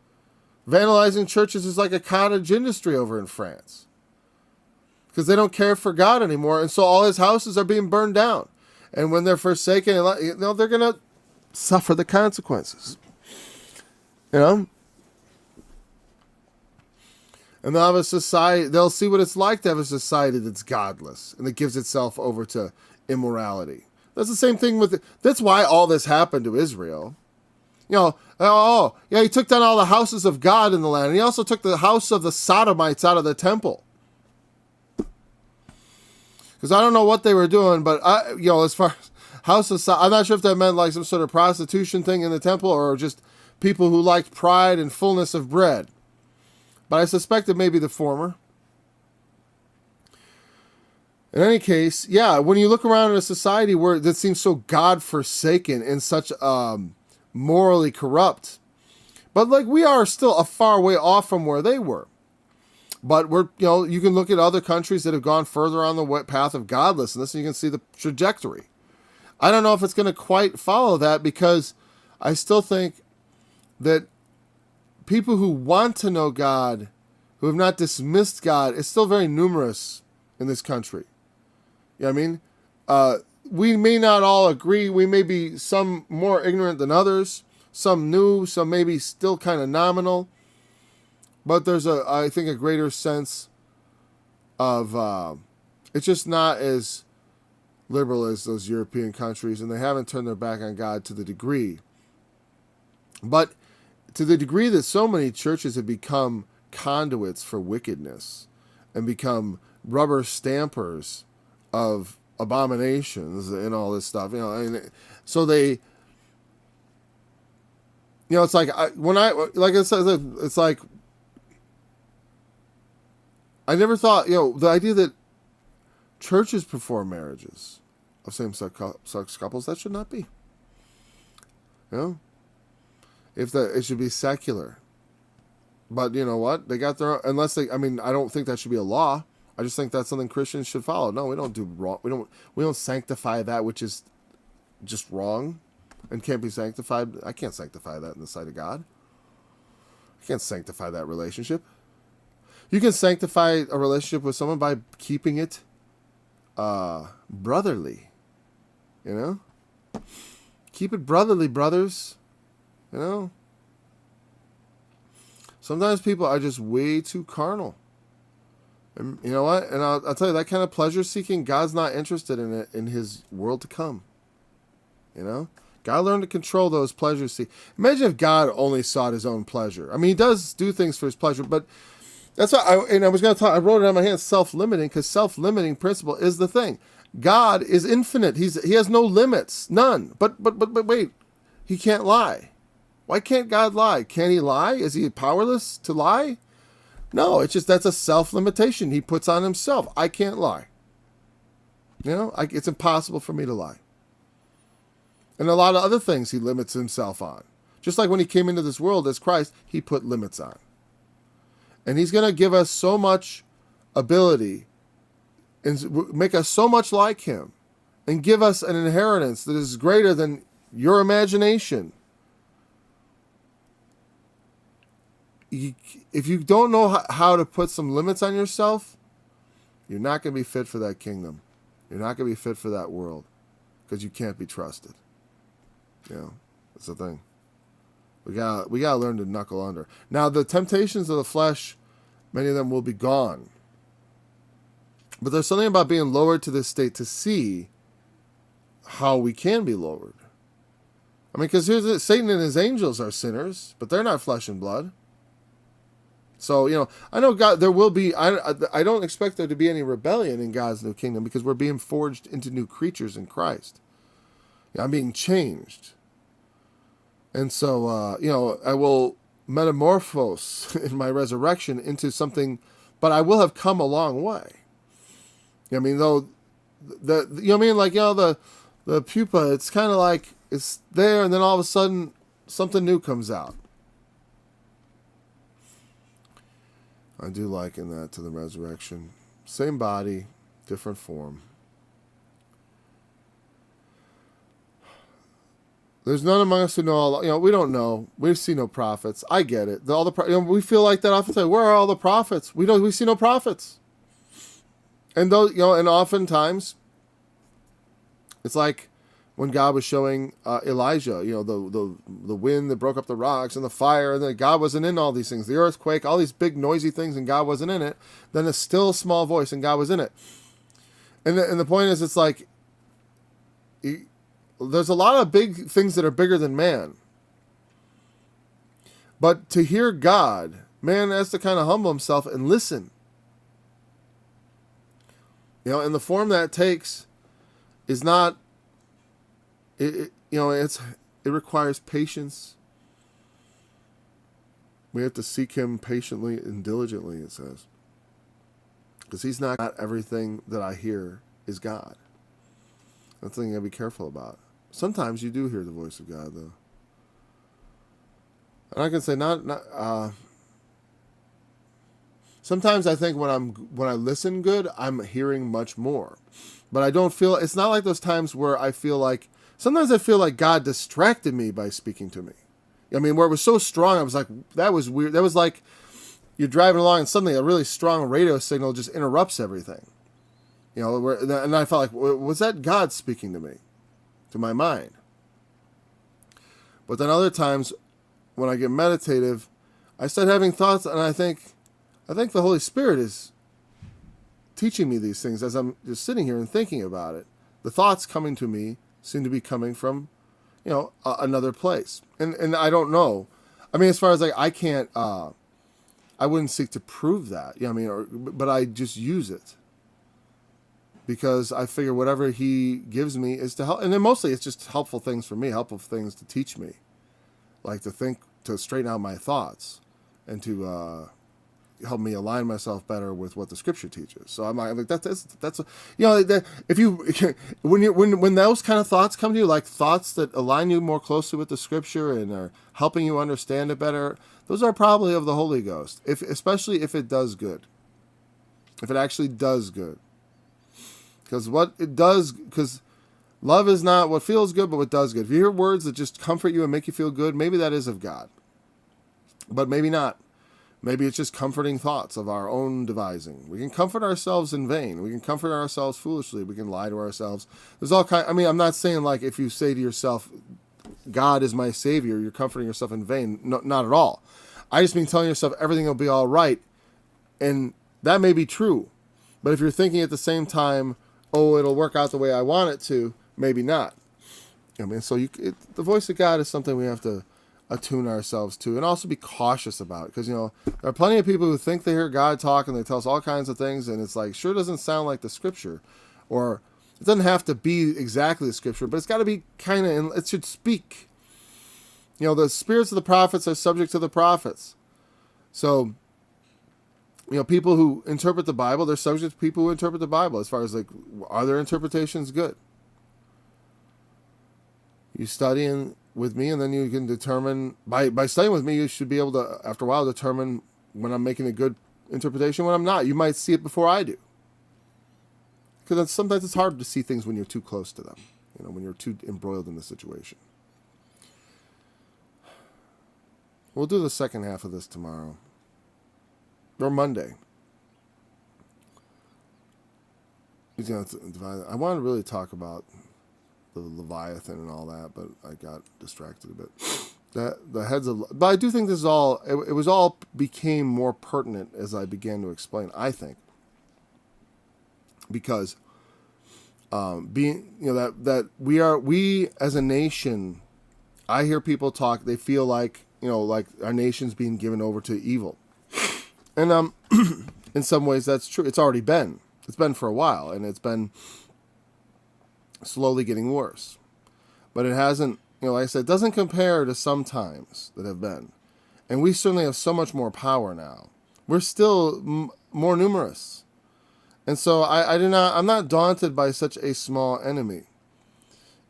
Vandalizing churches is like a cottage industry over in France. Because they don't care for God anymore. And so all his houses are being burned down. And when they're forsaken, they're going to suffer the consequences. And they'll have a society, they'll see what it's like to have a society that's godless and that gives itself over to immorality. That's the same thing that's why all this happened to Israel. He took down all the houses of God in the land. And he also took the house of the Sodomites out of the temple. Because I don't know what they were doing, but as far as how society, I'm not sure if that meant like some sort of prostitution thing in the temple or just people who liked pride and fullness of bread. But I suspect it may be the former. In any case, yeah, when you look around in a society where that seems so God-forsaken and such morally corrupt, but like we are still a far way off from where they were. But you can look at other countries that have gone further on the path of godlessness, and you can see the trajectory. I don't know if it's going to quite follow that, because I still think that people who want to know God, who have not dismissed God, is still very numerous in this country. You know what I mean? We may not all agree. We may be some more ignorant than others, some new, some maybe still kind of nominal. But there's I think a greater sense of it's just not as liberal as those European countries, and they haven't turned their back on God to the degree. But to the degree that so many churches have become conduits for wickedness and become rubber stampers of abominations and all this stuff, so they, it's like like I said, it's like I never thought, the idea that churches perform marriages of same-sex couples, that should not be. It should be secular. But you know what? They got their own, I don't think that should be a law. I just think that's something Christians should follow. No, we don't do wrong. We don't sanctify that which is just wrong and can't be sanctified. I can't sanctify that in the sight of God. I can't sanctify that relationship. You can sanctify a relationship with someone by keeping it brotherly. Keep it brotherly, brothers. Sometimes people are just way too carnal. And you know what? And I'll tell you, that kind of pleasure seeking, God's not interested in it in his world to come. God learned to control those pleasures. Imagine if God only sought his own pleasure. I mean, he does do things for his pleasure, but that's why I was going to talk. I wrote it on my hand, self-limiting, because self-limiting principle is the thing. God is infinite. He has no limits, none. But wait, he can't lie. Why can't God lie? Can he lie? Is he powerless to lie? No, it's just that's a self-limitation he puts on himself. I can't lie. It's impossible for me to lie. And a lot of other things he limits himself on. Just like when he came into this world as Christ, he put limits on. And he's going to give us so much ability and make us so much like him and give us an inheritance that is greater than your imagination. If you don't know how to put some limits on yourself, you're not going to be fit for that kingdom. You're not going to be fit for that world because you can't be trusted. That's the thing. We got to learn to knuckle under. Now, the temptations of the flesh, many of them will be gone. But there's something about being lowered to this state to see how we can be lowered. I mean, because here's it, Satan and his angels are sinners, but they're not flesh and blood. So, I know God, there will be, I don't expect there to be any rebellion in God's new kingdom because we're being forged into new creatures in Christ. I'm being changed. And so, I will metamorphose in my resurrection into something, but I will have come a long way. The pupa, it's kind of like it's there and then all of a sudden something new comes out. I do liken that to the resurrection. Same body, different form. There's none among us who know all. We don't know. We see no prophets. I get it. We feel like that often. Where are all the prophets? We see no prophets. And those, and oftentimes, it's like when God was showing Elijah, the wind that broke up the rocks and the fire, and then God wasn't in all these things, the earthquake, all these big noisy things, and God wasn't in it. Then a still small voice, and God was in it. And the point is, it's like there's a lot of big things that are bigger than man. But to hear God, man has to kind of humble himself and listen. And the form that it takes is not, it requires patience. We have to seek him patiently and diligently, it says. Because he's not everything that I hear is God. That's the thing you gotta be careful about. Sometimes you do hear the voice of God, though. And I can say sometimes I think when I listen good, I'm hearing much more. But I don't feel, it's not like those times where I feel like, sometimes I feel like God distracted me by speaking to me. I mean, where it was so strong, I was like, that was weird. That was like you're driving along and suddenly a really strong radio signal just interrupts everything. And I felt like, was that God speaking to me, to my mind? But then other times, when I get meditative, I start having thoughts, and I think the Holy Spirit is teaching me these things as I'm just sitting here and thinking about it. The thoughts coming to me seem to be coming from, another place, and I don't know. I mean, as far as like, I can't, I wouldn't seek to prove that. But I just use it because I figure whatever he gives me is to help, and then mostly it's just helpful things for me, helpful things to teach me, like to straighten out my thoughts, and to help me align myself better with what the Scripture teaches. So I'm like, that's if you when those kind of thoughts come to you, like thoughts that align you more closely with the Scripture and are helping you understand it better, those are probably of the Holy Ghost. Especially if it does good, if it actually does good, because love is not what feels good, but what does good. If you hear words that just comfort you and make you feel good, maybe that is of God, but maybe not. Maybe it's just comforting thoughts of our own devising. We can comfort ourselves in vain. We can comfort ourselves foolishly. We can lie to ourselves. There's all kind. I'm not saying like if you say to yourself, "God is my Savior," you're comforting yourself in vain. No, not at all. I just mean telling yourself everything will be all right, and that may be true. But if you're thinking at the same time, "Oh, it'll work out the way I want it to," maybe not. So the voice of God is something we have to attune ourselves to, and also be cautious about, because there are plenty of people who think they hear God talk and they tell us all kinds of things, and it's like, sure doesn't sound like the Scripture, or it doesn't have to be exactly the Scripture, but it's got to be kind of, it should speak. The spirits of the prophets are subject to the prophets. So people who interpret the Bible, they're subject to people who interpret the Bible, as far as like, are their interpretations good? You study with me, and then you can determine, by studying with me, you should be able to, after a while, determine when I'm making a good interpretation, when I'm not. You might see it before I do. Because sometimes it's hard to see things when you're too close to them, when you're too embroiled in the situation. We'll do the second half of this tomorrow. Or Monday. I want to really talk about the Leviathan and all that, but I got distracted a bit. But I do think this is all, it was all became more pertinent as I began to explain, I think. Because that we as a nation, I hear people talk, they feel like, like our nation's being given over to evil. And in some ways that's true. It's been for a while, and it's been slowly getting worse, but it hasn't, like I said, it doesn't compare to some times that have been, and we certainly have so much more power now. We're still more numerous, and so I'm not daunted by such a small enemy,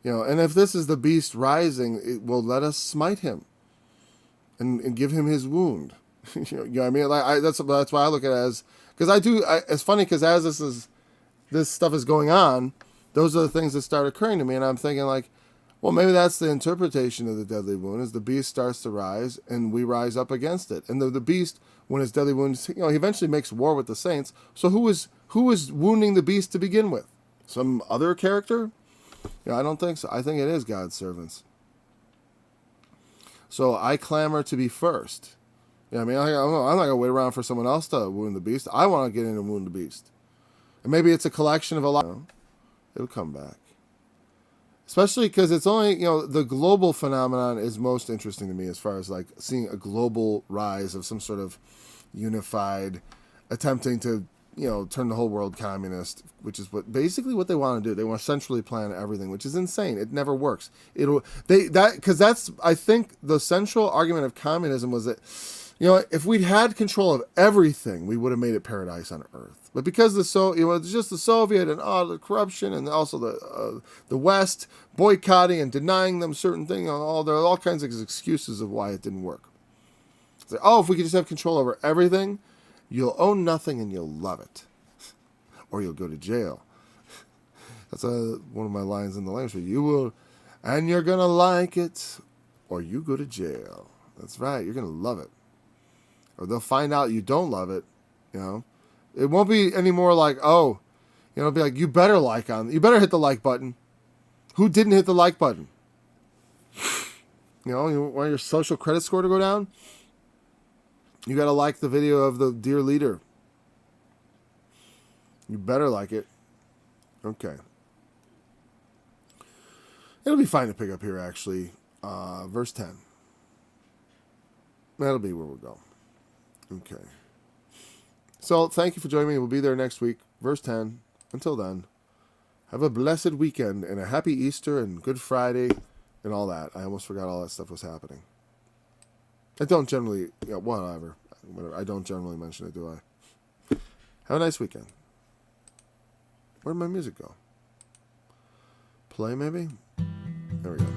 and if this is the beast rising, it will let us smite him and give him his wound. You know what I mean? Like that's why I look at it as, because it's funny, because as this stuff is going on, those are the things that start occurring to me, and I'm thinking like, well, maybe that's the interpretation of the deadly wound, is the beast starts to rise, and we rise up against it. And the beast, when his deadly wound, he eventually makes war with the saints. So who is wounding the beast to begin with? Some other character? I don't think so. I think it is God's servants. So I clamor to be first. I'm not going to wait around for someone else to wound the beast. I want to get in and wound the beast. And maybe it's a collection of a lot. It'll come back. Especially because it's only, the global phenomenon is most interesting to me, as far as like seeing a global rise of some sort of unified, attempting to turn the whole world communist, which is basically what they want to do. They want to centrally plan everything, which is insane. It never works. I think the central argument of communism was that, if we'd had control of everything, we would have made it paradise on earth. But because it's just the Soviet and all the corruption, and also the West boycotting and denying them certain things, there are all kinds of excuses of why it didn't work. It's like, if we could just have control over everything, you'll own nothing and you'll love it, or you'll go to jail. That's one of my lines in the language. You will, and you're gonna like it, or you go to jail. That's right. You're gonna love it. Or they'll find out you don't love it, It won't be anymore like, it'll be like, you better hit the like button. Who didn't hit the like button? You want your social credit score to go down? You got to like the video of the dear leader. You better like it. Okay. It'll be fine to pick up here, actually. Verse 10. That'll be where we'll go. Okay. So, thank you for joining me. We'll be there next week. Verse 10. Until then, have a blessed weekend and a happy Easter and Good Friday and all that. I almost forgot all that stuff was happening. I don't generally, whatever. I don't generally mention it, do I? Have a nice weekend. Where'd my music go? Play, maybe? There we go.